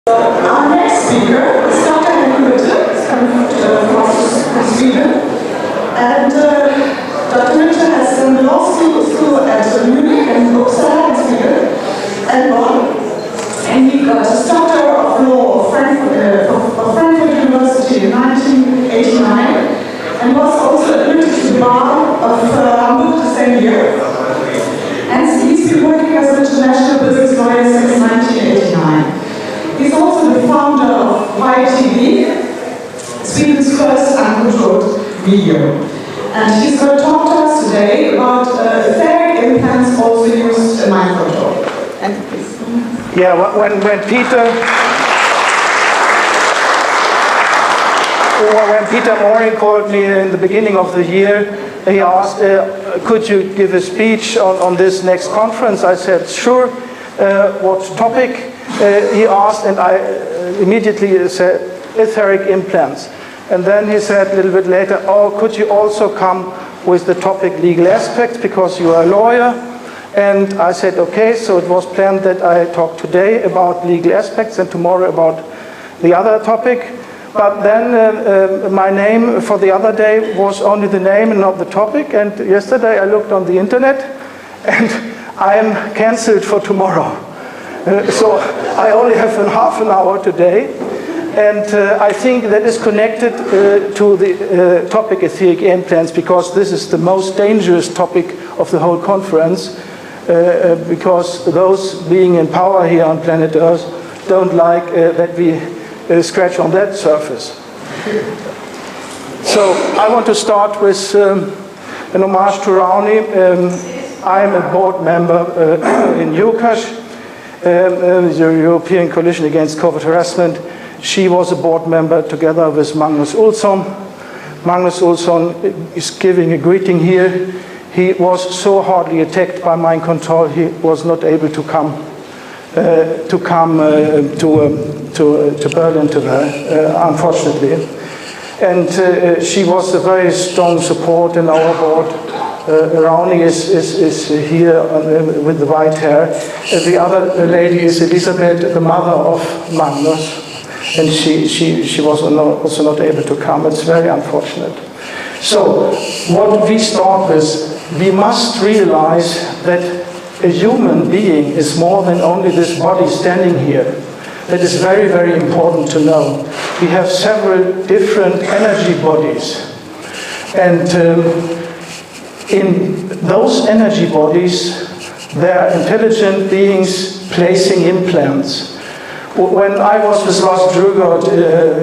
Our next speaker is Dr. Henning Witte, from Sweden. And Dr. Witte has done the law school at Munich and Uppsala in Sweden and Bonn. And he got his Doctor of Law of Frankfurt University in 1989 and was also admitted to the bar of Hamburg the same year. And he's been working as an international business lawyer since 1989. He's also the founder of Witte, Sweden's first uncontrolled video. And he's going to talk to us today about etheric implants also used in mind control. And please. Yeah, when Peter Moring called me in the beginning of the year, he asked, could you give a speech on this next conference? I said, sure. What topic? He asked, and I immediately said, etheric implants. And then he said a little bit later, oh, could you also come with the topic legal aspects, because you are a lawyer? And I said, okay, so it was planned that I talk today about legal aspects and tomorrow about the other topic. But then my name for the other day was only the name and not the topic. And yesterday I looked on the internet and I am cancelled for tomorrow. So I only have half an hour today, and I think that is connected to the topic etheric implants, because this is the most dangerous topic of the whole conference, because those being in power here on planet Earth don't like that we scratch on that surface. So I want to start with an homage to Rauni. I am a board member in UCASH, the European Coalition Against Covert Harassment. She was a board member together with Magnus Olsson. Magnus Olsson is giving a greeting here. He was so hardly attacked by mind control, he was not able to come to Berlin today, unfortunately. And she was a very strong support in our board. Rauni is here with the white hair. The other lady is Elisabeth, the mother of Magnus, and she was also not able to come. It's very unfortunate. So what we start with, we must realize that a human being is more than only this body standing here. That is very, very important to know. We have several different energy bodies, and in those energy bodies, there are intelligent beings placing implants. When I was with Lars Drugert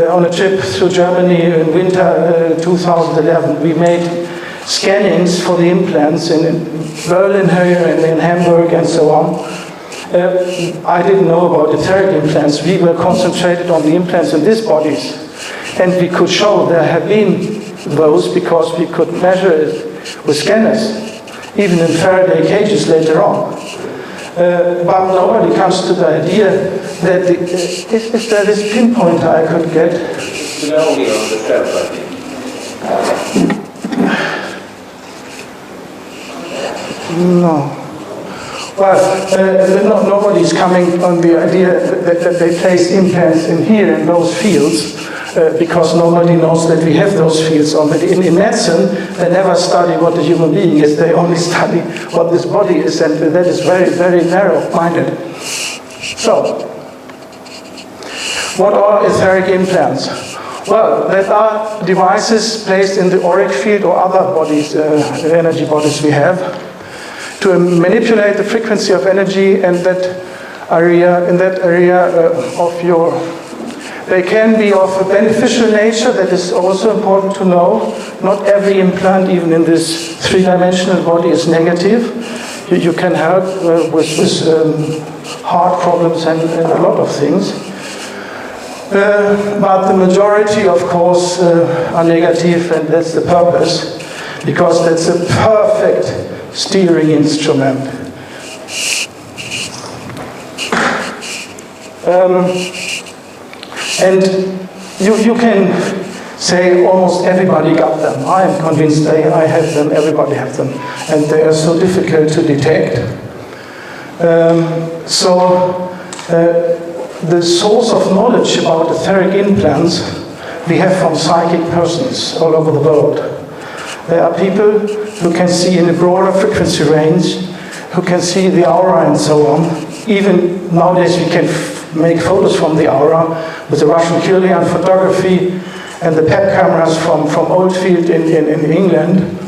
on a trip through Germany in winter 2011, we made scannings for the implants in Berlin here and in Hamburg and so on. I didn't know about etheric implants. We were concentrated on the implants in these bodies. And we could show there have been those because we could measure it with scanners, even in Faraday cages later on. But nobody comes to the idea that if there is pinpointer I could get. Only on the shelf, I think. No. Well, nobody's coming on the idea that they place implants in here in those fields. Because nobody knows that we have those fields already. In medicine, they never study what a human being is, they only study what this body is, and that is very, very narrow-minded. So, what are etheric implants? Well, that are devices placed in the auric field or other bodies, energy bodies we have, to manipulate the frequency of energy in that area of your. They can be of a beneficial nature, that is also important to know. Not every implant, even in this three-dimensional body, is negative. You can help with heart problems and a lot of things. But the majority, of course, are negative, and that's the purpose, because that's a perfect steering instrument. And you can say almost everybody got them. I am convinced I have them, everybody has them. And they are so difficult to detect. the source of knowledge about etheric implants we have from psychic persons all over the world. There are people who can see in a broader frequency range, who can see the aura and so on. Even nowadays we can make photos from the aura with the Russian Kirlian photography and the PEP cameras from Oldfield in England.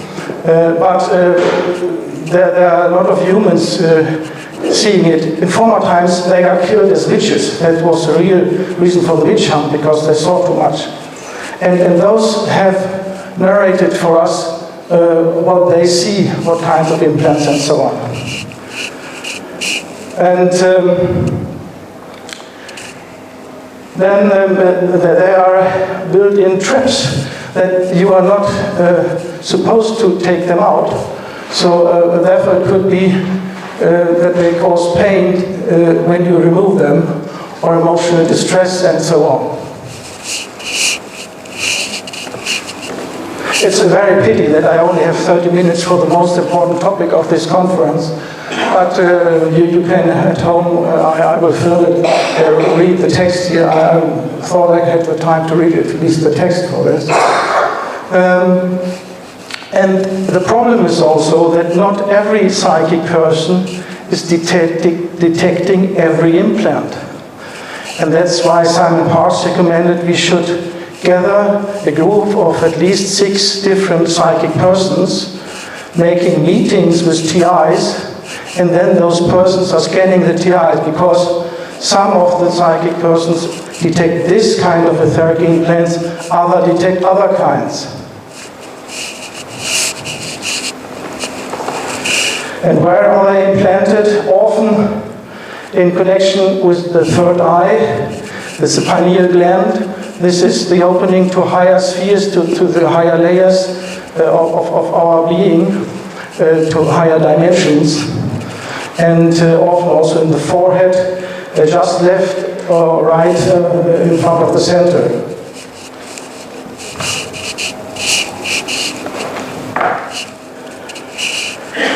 But there are a lot of humans seeing it. In former times they got killed as witches. That was the real reason for the witch hunt, because they saw too much. And those have narrated for us what they see, what kinds of implants and so on. And then there are built-in traps that you are not supposed to take them out. So therefore it could be that they cause pain when you remove them, or emotional distress and so on. It's a very pity that I only have 30 minutes for the most important topic of this conference. But you can at home, I will fill it, read the text here. I thought I had the time to read it, at least the text for this. And the problem is also that not every psychic person is detecting every implant. And that's why Simon Parkes recommended we should gather a group of at least 6 different psychic persons, making meetings with TIs, and then those persons are scanning the TIs, because some of the psychic persons detect this kind of etheric implants, others detect other kinds. And where are they implanted? Often in connection with the third eye. This is the pineal gland. This is the opening to higher spheres, to the higher layers of our being, to higher dimensions. And often also in the forehead, just left or right in front of the center.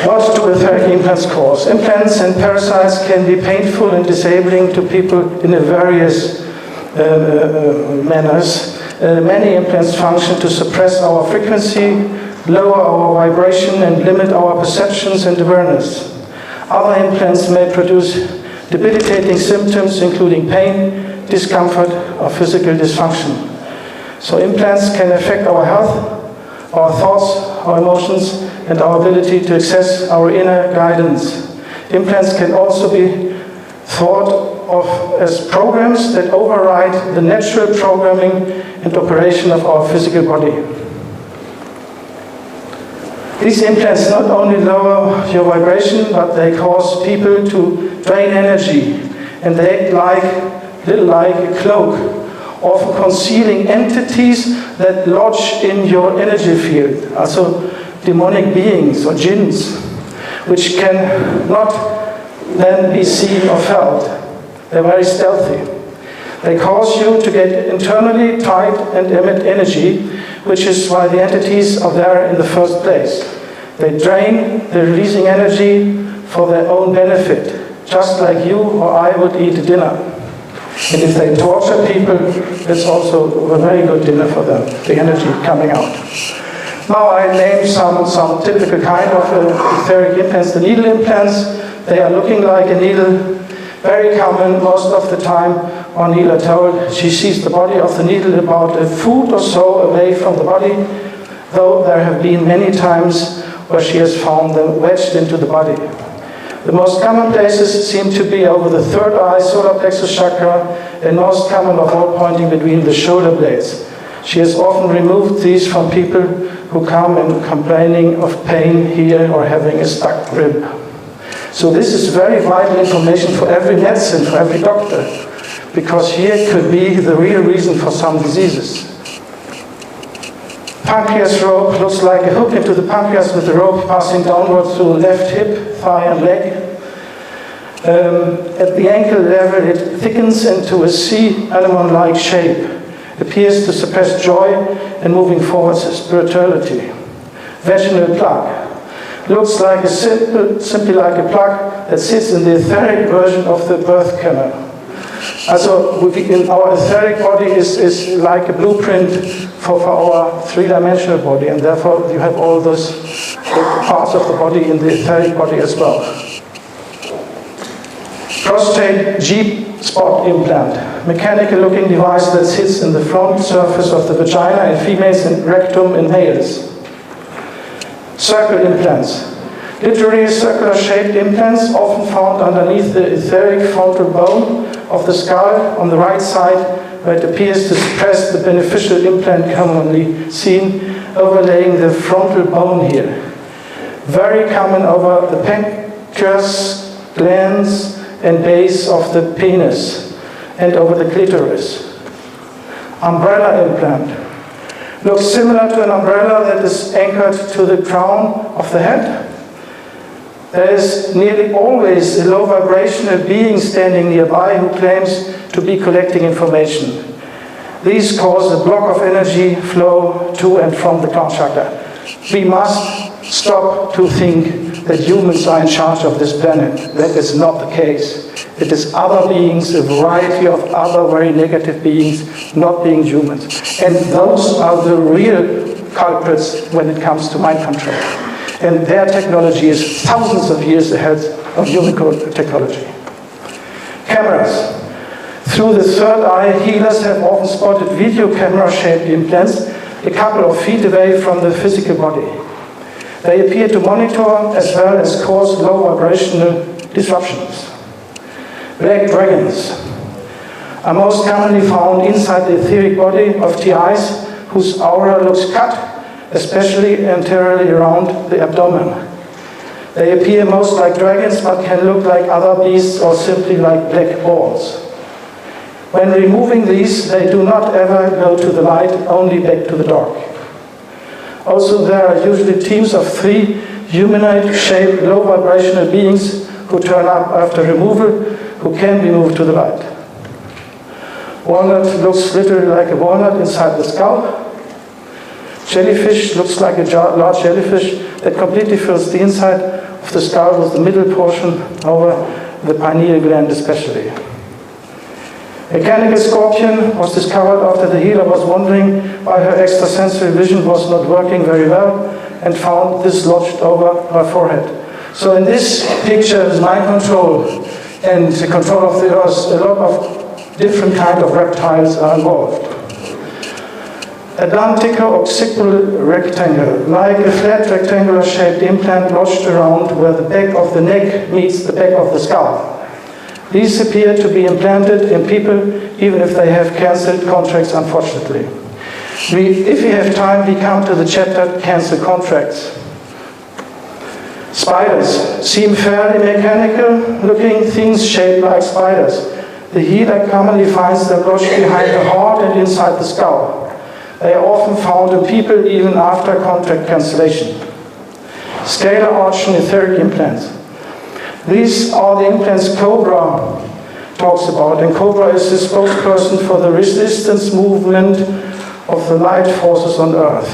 What do etheric implants cause? Implants and parasites can be painful and disabling to people in various manners. Many implants function to suppress our frequency, lower our vibration, and limit our perceptions and awareness. Other implants may produce debilitating symptoms, including pain, discomfort, or physical dysfunction. So implants can affect our health, our thoughts, our emotions, and our ability to access our inner guidance. Implants can also be thought of as programs that override the natural programming and operation of our physical body. These implants not only lower your vibration, but they cause people to drain energy, and they act little like a cloak, often concealing entities that lodge in your energy field, also demonic beings or jinns, which can not then be seen or felt. They're very stealthy. They cause you to get internally tight and emit energy, which is why the entities are there in the first place. They drain, they're releasing energy for their own benefit, just like you or I would eat a dinner. And if they torture people, it's also a very good dinner for them, the energy coming out. Now I named some typical kind of etheric implants, the needle implants. They are looking like a needle, very common most of the time. One needle told she sees the body of the needle about a foot or so away from the body, though there have been many times where she has found them wedged into the body. The most common places seem to be over the third eye, solar plexus chakra, and most common of all pointing between the shoulder blades. She has often removed these from people who come and complaining of pain here or having a stuck rib. So this is very vital information for every medicine, for every doctor, because here could be the real reason for some diseases. Pancreas rope looks like a hook into the pancreas with the rope passing downwards through the left hip, thigh and leg. At the ankle level it thickens into a sea anemone-like shape. Appears to suppress joy and moving forwards spirituality. Vaginal plug. Looks like simply like a plug that sits in the etheric version of the birth canal. Also, in our etheric body is like a blueprint for our three-dimensional body, and therefore you have all those parts of the body in the etheric body as well. Prostate G-spot implant, mechanical-looking device that sits in the front surface of the vagina in females and rectum in males. Circle implants, literally circular-shaped implants often found underneath the etheric frontal bone of the skull on the right side, where it appears to suppress the beneficial implant commonly seen overlaying the frontal bone here. Very common over the pancreas, glands, and base of the penis, and over the clitoris. Umbrella implant. Looks similar to an umbrella that is anchored to the crown of the head. There is nearly always a low vibrational being standing nearby who claims to be collecting information. These cause a block of energy flow to and from the crown chakra. We must stop to think that humans are in charge of this planet. That is not the case. It is other beings, a variety of other very negative beings, not being humans. And those are the real culprits when it comes to mind control. And their technology is thousands of years ahead of human technology. Cameras. Through the third eye, healers have often spotted video camera-shaped implants a couple of feet away from the physical body. They appear to monitor as well as cause low vibrational disruptions. Black dragons are most commonly found inside the etheric body of TIs whose aura looks cut, especially anteriorly around the abdomen. They appear most like dragons but can look like other beasts or simply like black balls. When removing these, they do not ever go to the light, only back to the dark. Also, there are usually teams of 3 humanoid-shaped, low-vibrational beings who turn up after removal, who can be moved to the light. Walnut looks literally like a walnut inside the skull. Jellyfish looks like a large jellyfish that completely fills the inside of the skull with the middle portion over the pineal gland especially. Mechanical scorpion was discovered after the healer was wondering why her extrasensory vision was not working very well and found this lodged over her forehead. So in this picture is mind control and the control of the earth. A lot of different kinds of reptiles are involved. Atlantico-occipital rectangle, like a flat rectangular shaped implant lodged around where the back of the neck meets the back of the skull. These appear to be implanted in people even if they have cancelled contracts, unfortunately. If we have time, we come to the chapter cancel contracts. Spiders seem fairly mechanical looking things shaped like spiders. The healer commonly finds them lodged behind the heart and inside the skull. They are often found in people even after contract cancellation. Scalar arch and etheric implants. These are the implants Cobra talks about, and Cobra is the spokesperson for the resistance movement of the light forces on Earth.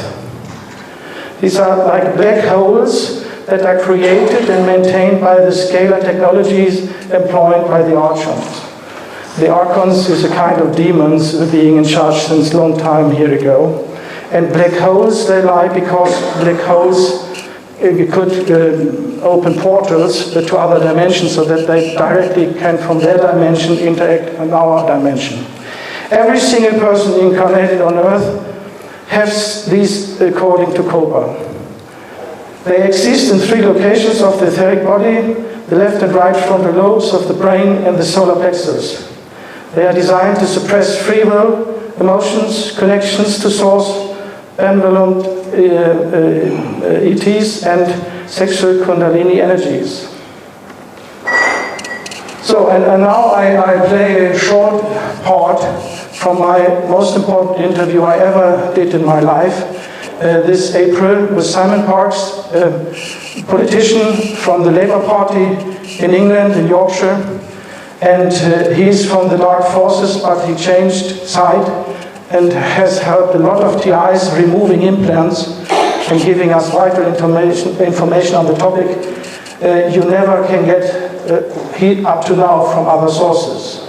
These are like black holes that are created and maintained by the scalar technologies employed by the Archons. The Archons is a kind of demons being in charge since a long time here ago. And black holes, they lie because black holes could open portals to other dimensions so that they directly can from their dimension interact in our dimension. Every single person incarnated on Earth has these according to Cobra. They exist in 3 locations of the etheric body, the left and right frontal lobes of the brain and the solar plexus. They are designed to suppress free will, emotions, connections to source, benevolent ETs, and sexual kundalini energies. So, and now I play a short part from my most important interview I ever did in my life. This April with Simon Parkes, a politician from the Labour Party in England, in Yorkshire. And he's from the dark forces, but he changed side and has helped a lot of TIs removing implants and giving us vital information on the topic you never can get up to now from other sources.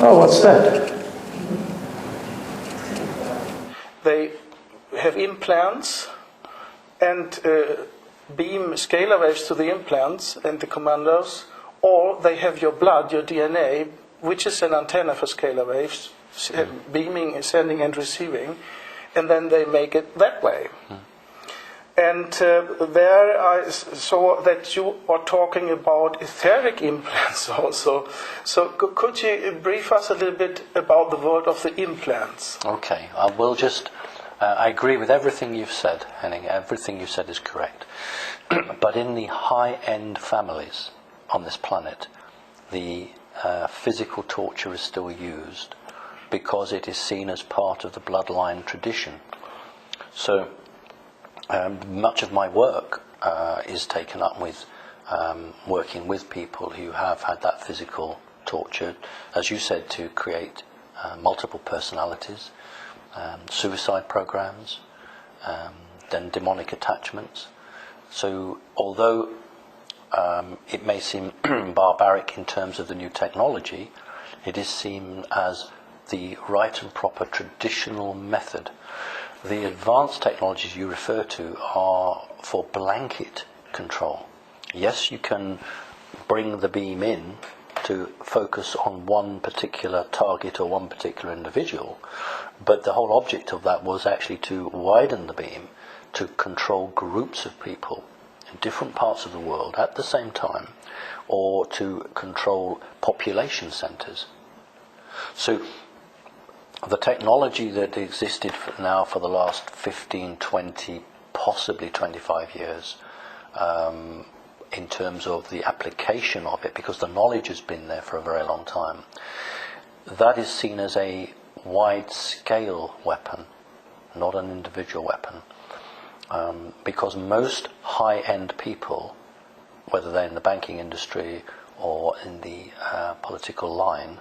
Oh, what's that? They have implants and beam scalar waves to the implants and the commandos, or they have your blood, your DNA, which is an antenna for scalar waves, beaming, sending and receiving, and then they make it that way. And there I saw that you are talking about etheric implants also. So could you brief us a little bit about the world of the implants? Okay, I will just... I agree with everything you've said, Henning. Everything you said is correct. But in the high-end families on this planet, the physical torture is still used because it is seen as part of the bloodline tradition. So much of my work is taken up with working with people who have had that physical torture, as you said, to create multiple personalities, suicide programs, then demonic attachments. So although it may seem barbaric in terms of the new technology, it is seen as the right and proper traditional method. The advanced technologies you refer to are for blanket control. Yes, you can bring the beam in to focus on one particular target or one particular individual, but the whole object of that was actually to widen the beam to control groups of people in different parts of the world at the same time, or to control population centres. So the technology that existed now for the last 15, 20, possibly 25 years, in terms of the application of it, because the knowledge has been there for a very long time, that is seen as a wide-scale weapon, not an individual weapon. Because most high-end people, whether they're in the banking industry or in the political line,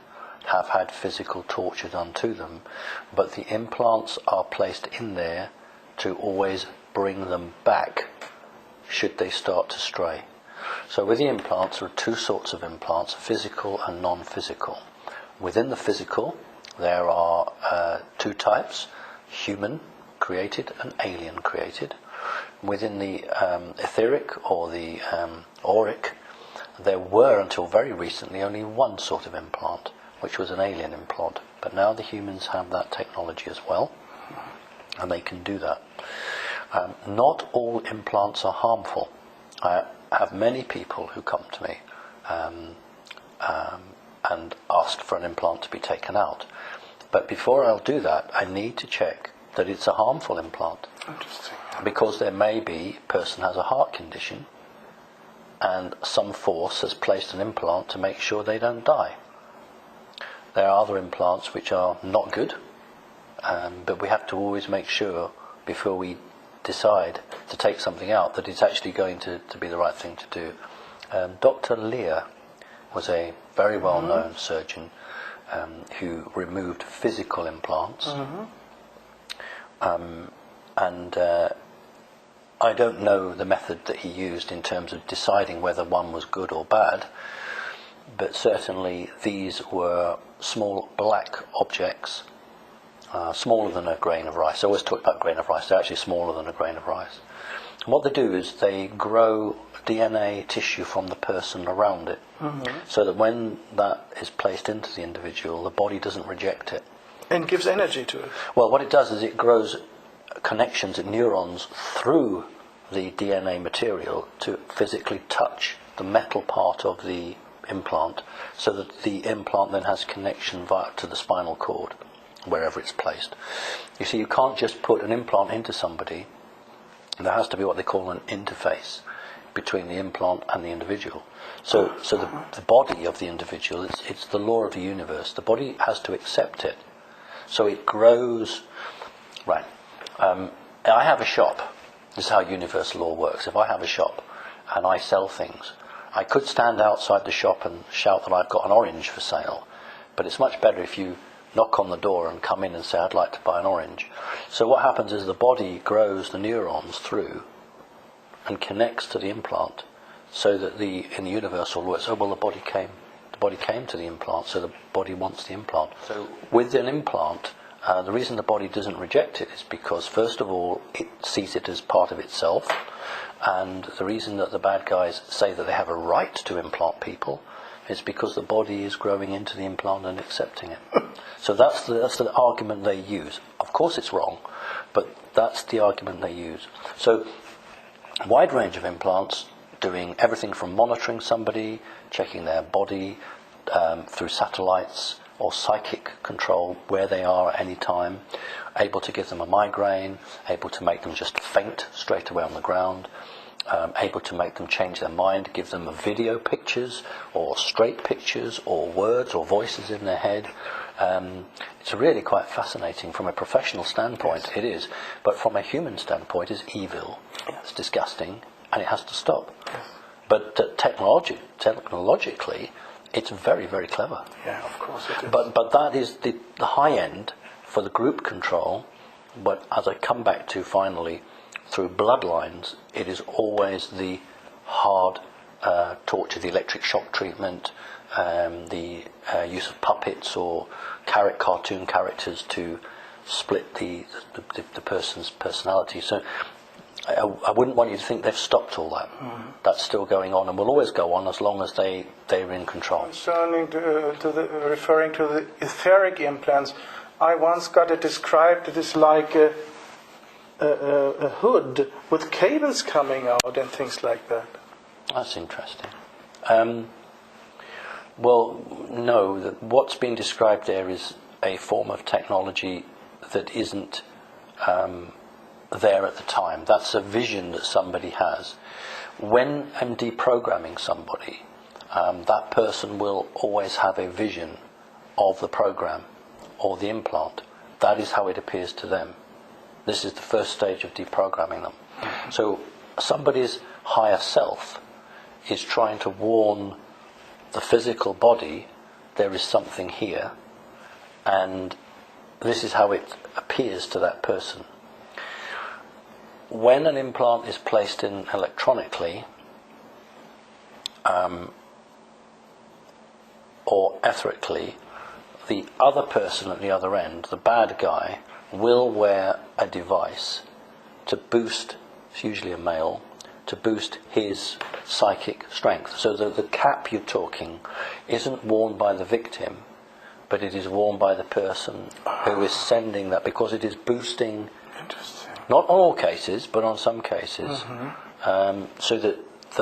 have had physical torture done to them, but the implants are placed in there to always bring them back should they start to stray. So with the implants, there are two sorts of implants, physical and non-physical. Within the physical, there are two types, human created and alien created. Within the etheric or the auric, there were until very recently only one sort of implant, which was an alien implant. But now the humans have that technology as well, and they can do that. Not all implants are harmful. I have many people who come to me and ask for an implant to be taken out. But before I'll do that, I need to check that it's a harmful implant. Interesting. Because there may be a person has a heart condition and some force has placed an implant to make sure they don't die. There are other implants which are not good, but we have to always make sure before we decide to take something out that it's actually going to be the right thing to do. Dr. Lear was a very well-known surgeon who removed physical implants. And I don't know the method that he used in terms of deciding whether one was good or bad, but certainly these were small black objects, smaller than a grain of rice. I always talk about grain of rice, they're actually smaller than a grain of rice. And what they do is they grow DNA tissue from the person around it, so that when that is placed into the individual, the body doesn't reject it. And gives energy to it. Well, what it does is it grows connections and neurons through the DNA material to physically touch the metal part of the implant, so that the implant then has connection to the spinal cord, wherever it's placed. You see, you can't just put an implant into somebody. There has to be what they call an interface between the implant and the individual. So the body of the individual, it's the law of the universe. The body has to accept it. So it grows. Right. I have a shop. This is how universal law works. If I have a shop and I sell things, I could stand outside the shop and shout that I've got an orange for sale, but it's much better if you knock on the door and come in and say, I'd like to buy an orange. So what happens is the body grows the neurons through and connects to the implant, so that in the universal law, it's, oh, well, the body came The body came to the implant, so the body wants the implant. So with an implant, the reason the body doesn't reject it is because, first of all, it sees it as part of itself, and the reason that the bad guys say that they have a right to implant people is because the body is growing into the implant and accepting it. So that's the argument they use. Of course it's wrong, but that's the argument they use. So a wide range of implants, doing everything from monitoring somebody, checking their body through satellites, or psychic control where they are at any time, able to give them a migraine, able to make them just faint straight away on the ground, able to make them change their mind, give them video pictures or straight pictures or words or voices in their head. It's really quite fascinating from a professional standpoint. Yes. It is, but from a human standpoint, it's evil, it's disgusting, and it has to stop. Yes. But technologically, it's very, very clever. Yeah, of course it is. But that is the high end for the group control. But as I come back to finally, through bloodlines, it is always the hard torture, the electric shock treatment, the use of puppets or cartoon characters to split the person's personality. So I wouldn't want you to think they've stopped all that. Mm-hmm. That's still going on and will always go on as long as they're in control. Referring to the etheric implants, I once got it described. It is like a hood with cables coming out and things like that. That's interesting. Well, no. What's been described there is a form of technology that isn't there at the time. That's a vision that somebody has. When I'm deprogramming somebody, that person will always have a vision of the program or the implant. That is how it appears to them. This is the first stage of deprogramming them. Mm-hmm. So somebody's higher self is trying to warn the physical body there is something here, and this is how it appears to that person. When an implant is placed in electronically or etherically, the other person at the other end, the bad guy, will wear a device to boost, it's usually a male, to boost his psychic strength. So the cap you're talking isn't worn by the victim, but it is worn by the person who is sending that, because it is boosting. Interesting. Not on all cases, but on some cases. Mm-hmm. So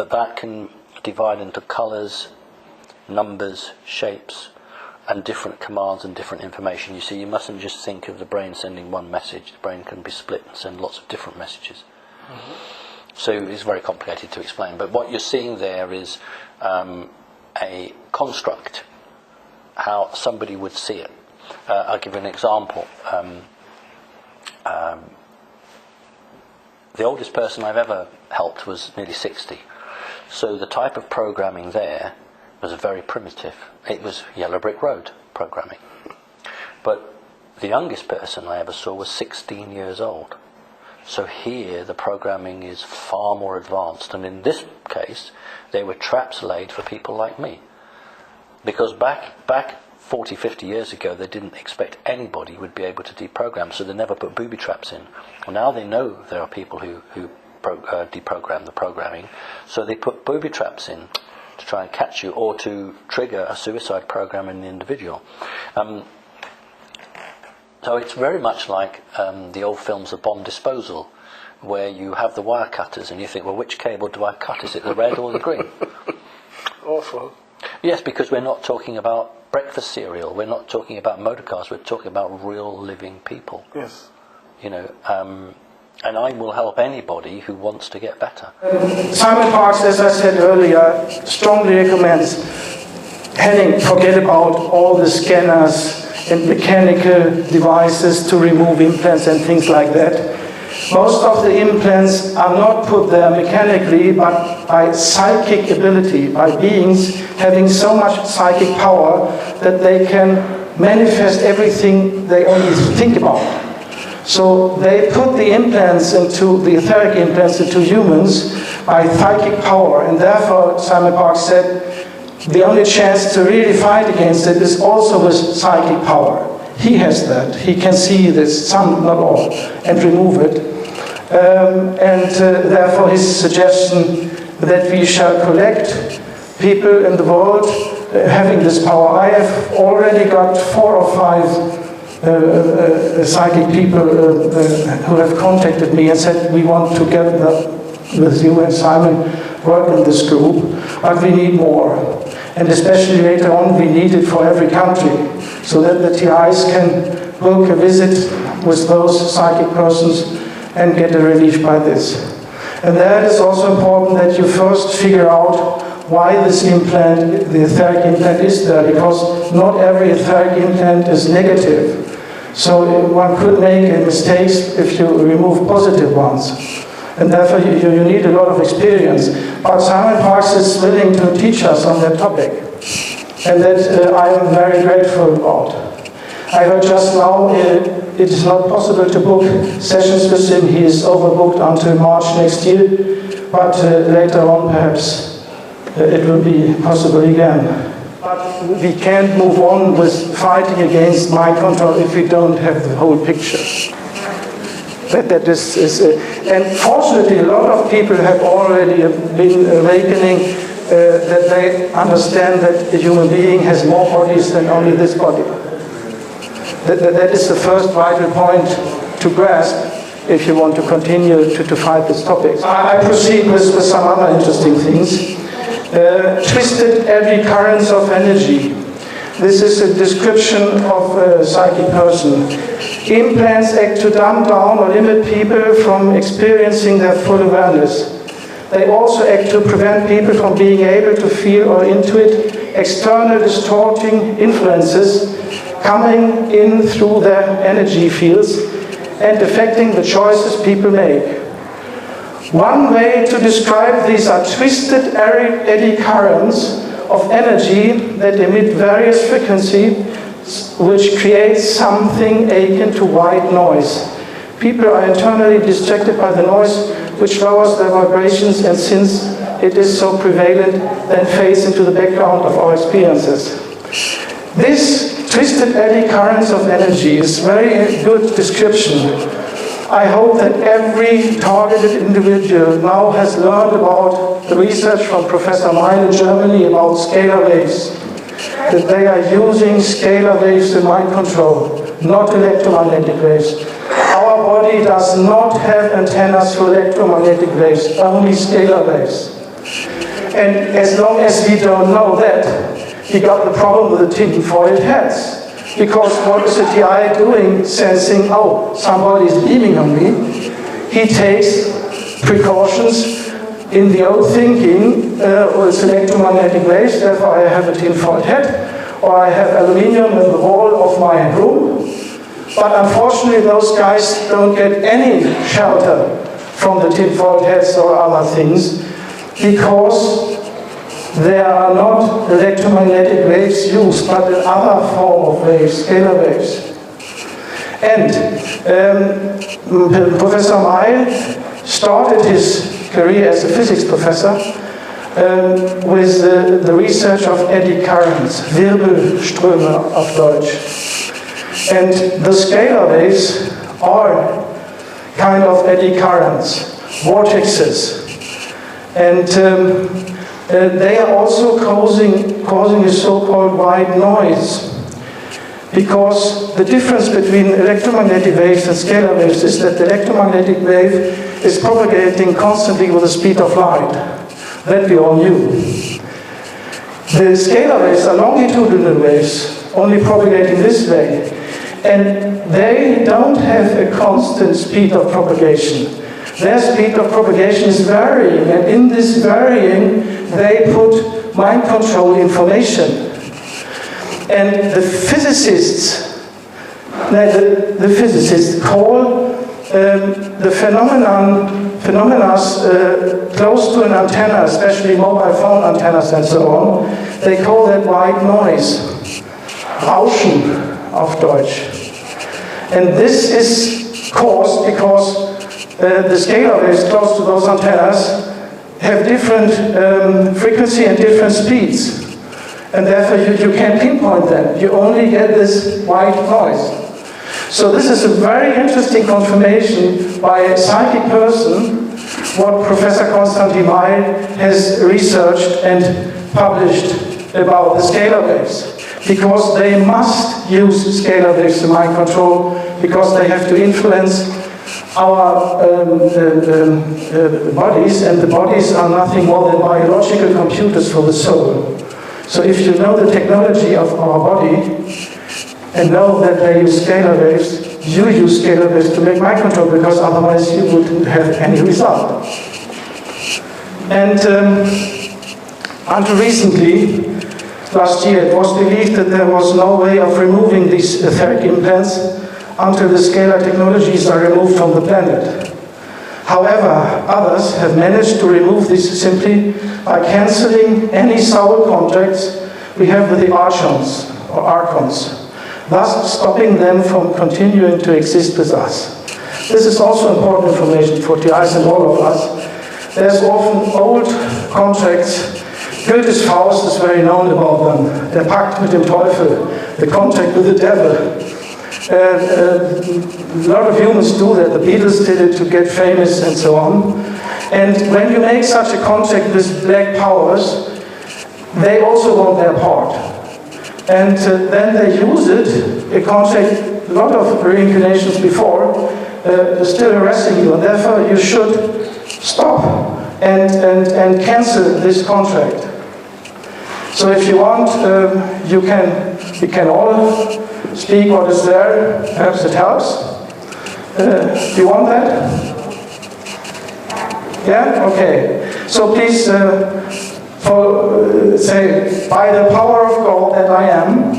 that can divide into colours, numbers, shapes, and different commands and different information. You see, you mustn't just think of the brain sending one message. The brain can be split and send lots of different messages. Mm-hmm. So it's very complicated to explain. But what you're seeing there is a construct, how somebody would see it. I'll give you an example. The oldest person I've ever helped was nearly 60. So the type of programming there was very primitive. It was yellow brick road programming. But the youngest person I ever saw was 16 years old. So here the programming is far more advanced. And in this case, there were traps laid for people like me. Because back 40, 50 years ago, they didn't expect anybody would be able to deprogram, so they never put booby traps in. Well, now they know there are people who deprogram the programming, so they put booby traps in to try and catch you, or to trigger a suicide program in the individual. So it's very much like the old films of bomb disposal, where you have the wire cutters and you think, well, which cable do I cut? Is it the red or the green? Awful. Yes, because we're not talking about breakfast cereal, we're not talking about motor cars, we're talking about real living people. Yes. You know, and I will help anybody who wants to get better. Simon Parkes, as I said earlier, strongly recommends Henning, forget about all the scanners and mechanical devices to remove implants and things like that. Most of the implants are not put there mechanically, but by psychic ability, by beings having so much psychic power that they can manifest everything they only think about. So they put the implants into, the etheric implants into humans by psychic power, and therefore Simon Parkes said, the only chance to really fight against it is also with psychic power. He has that. He can see this, some, not all, and remove it. Therefore his suggestion that we shall collect people in the world having this power. I have already got 4 or 5 psychic people who have contacted me and said, we want to get with you and Simon work in this group, but we need more. And especially later on, we need it for every country, so that the TIs can book a visit with those psychic persons and get a relief by this. And that is also important that you first figure out why this implant, the etheric implant, is there, because not every etheric implant is negative. So one could make mistakes if you remove positive ones. And therefore you need a lot of experience. But Simon Parkes is willing to teach us on that topic. And that I am very grateful about. I heard just now it is not possible to book sessions with him. He is overbooked until March next year. But later on perhaps it will be possible again. But we can't move on with fighting against mind control if we don't have the whole picture. And fortunately, a lot of people have already been awakening that they understand that a human being has more bodies than only this body. That is the first vital point to grasp if you want to continue to fight this topic. I proceed with some other interesting things. Twisted eddy currents of energy. This is a description of a psychic person. Implants act to dumb down or limit people from experiencing their full awareness. They also act to prevent people from being able to feel or intuit external distorting influences coming in through their energy fields and affecting the choices people make. One way to describe these are twisted eddy currents of energy that emit various frequencies which creates something akin to white noise. People are internally distracted by the noise, which lowers their vibrations, and since it is so prevalent, then fades into the background of our experiences. This twisted eddy currents of energy is very good description. I hope that every targeted individual now has learned about the research from Professor Meile in Germany about scalar waves. That they are using scalar waves in mind control, not electromagnetic waves. Our body does not have antennas for electromagnetic waves, only scalar waves. And as long as we don't know that, we got the problem with the tin-foiled hats. Because what is the TI doing, sensing, oh, somebody is beaming on me? He takes precautions in the old thinking, it's electromagnetic waves, therefore I have a tin-foiled hat, or I have aluminium in the wall of my room. But unfortunately, those guys don't get any shelter from the tin-foiled hats or other things, because there are not electromagnetic waves used, but another form of waves, scalar waves. And Professor Meile started his career as a physics professor with the research of eddy currents, Wirbelströme auf Deutsch. And the scalar waves are kind of eddy currents, vortexes. And they are also causing a so-called white noise. Because the difference between electromagnetic waves and scalar waves is that the electromagnetic wave is propagating constantly with the speed of light. That we all knew. The scalar waves are longitudinal waves, only propagating this way. And they don't have a constant speed of propagation. Their speed of propagation is varying, and in this varying, they put mind control information. And the physicists call the phenomena close to an antenna, especially mobile phone antennas and so on, they call that white noise. Rauschen auf Deutsch. And this is caused because the scalar waves close to those antennas have different frequency and different speeds. and therefore you can't pinpoint them. You only get this white noise. So this is a very interesting confirmation by a psychic person what Professor Konstantin Weil has researched and published about the scalar waves. Because they must use scalar waves to mind control, because they have to influence our bodies, and the bodies are nothing more than biological computers for the soul. So if you know the technology of our body, and know that they use scalar waves, you use scalar waves to make mind control, because otherwise you wouldn't have any result. And until recently, last year, it was believed that there was no way of removing these etheric implants until the scalar technologies are removed from the planet. However, others have managed to remove this simply by cancelling any soul contracts we have with the archons or archons, thus stopping them from continuing to exist with us. This is also important information for TIs and all of us. There's often old contracts. Goethe's Faust is very known about them. Der Pakt mit dem Teufel, the contract with the devil. A lot of humans do that. The Beatles did it to get famous and so on. And when you make such a contract with black powers, they also want their part. And then they use it, a contract, a lot of reincarnations before, still harassing you. And therefore you should stop and cancel this contract. So if you want, we can all speak what is there. Perhaps it helps. Do you want that? Yeah? Okay. So please say, by the power of God that I am,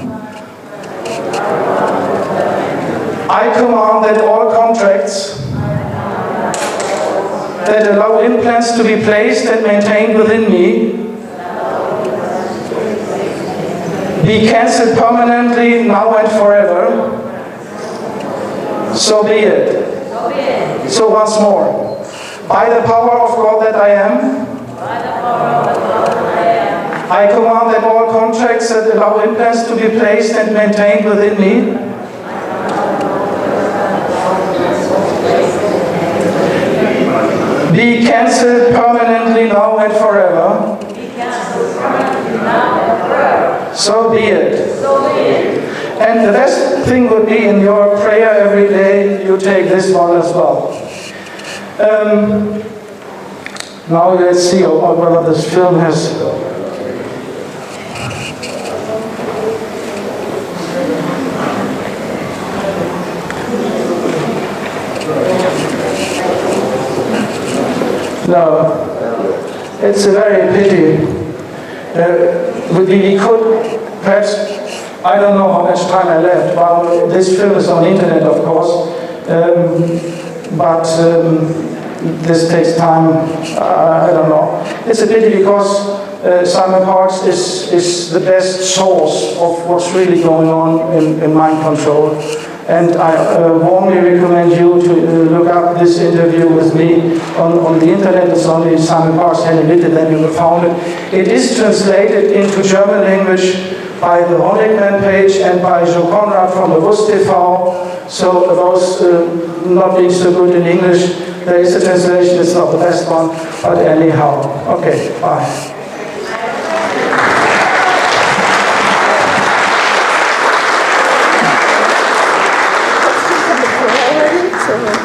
I command that all contracts that allow implants to be placed and maintained within me be cancelled permanently, now and forever. So be it. So once more. By the power of God that I am, I command that all contracts that allow implants to be placed and maintained within me be cancelled permanently, now and forever. So be it. And the best thing would be in your prayer every day, you take this one as well. Now let's see whether this film has... No, it's a very pity. We could, perhaps, I don't know how much time I left, but this film is on the internet, of course, but this takes time, I don't know. It's a pity because Simon Parkes is the best source of what's really going on in mind control. And I warmly recommend you to look up this interview with me on the internet. It's only Simon Parkes, Henning, Witte, then you will find it. It is translated into German language by the Honigman page and by Joe Conrad from the Wust TV. So those not being so good in English, there is a translation, it's not the best one, but anyhow. Okay, bye.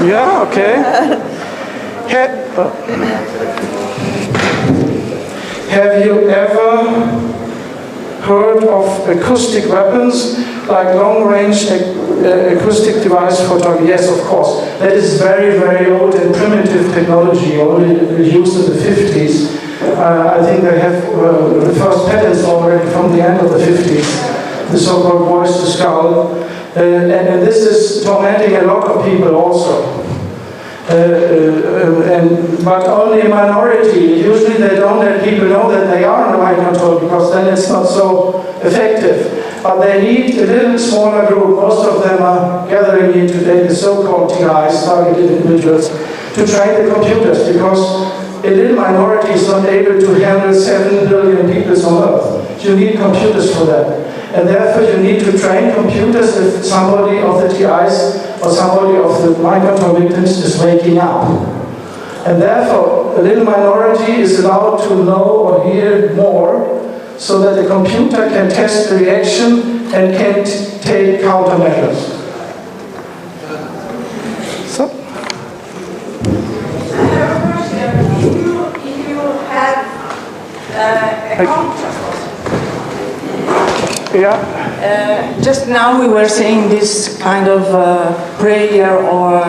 Yeah, okay. Have you ever heard of acoustic weapons, like long-range acoustic device photography? Yes, of course. That is very, very old and primitive technology, only used in the 50s. I think they have the first patents already from the end of the 50s, the so-called voice to skull. And this is tormenting a lot of people also. But only a minority. Usually they don't let people know that they are under mind control, because then it's not so effective. But they need a little smaller group. Most of them are gathering here today, the so-called TIs, targeted individuals, to train the computers, because a little minority is not able to handle 7 billion people on Earth. you need computers for that. And therefore you need to train computers if somebody of the TIs or somebody of the mind control victims is waking up. And therefore a little minority is allowed to know or hear more so that the computer can test the reaction and can take countermeasures. So. If you have a contract. Yeah. Just now we were saying this kind of prayer or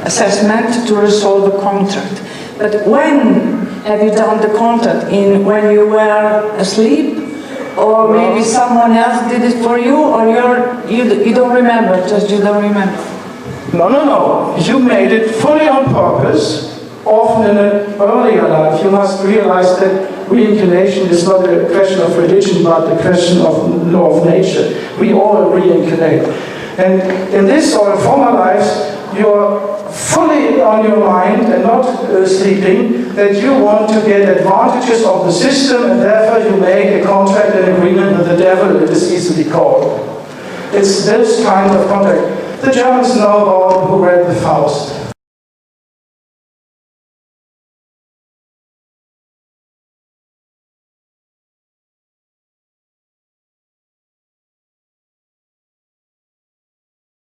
assessment to resolve a contract. But when have you done the contract? When you were asleep? Or maybe someone else did it for you? Or you don't remember, just you don't remember? No. You made it fully on purpose. Often in an earlier life, you must realize that reincarnation is not a question of religion, but a question of law of nature. We all reincarnate. And in this or in former lives, you're fully on your mind and not sleeping, that you want to get advantages of the system, and therefore you make a contract and agreement with the devil, it is easily called. It's this kind of contract. The Germans know about who read the Faust.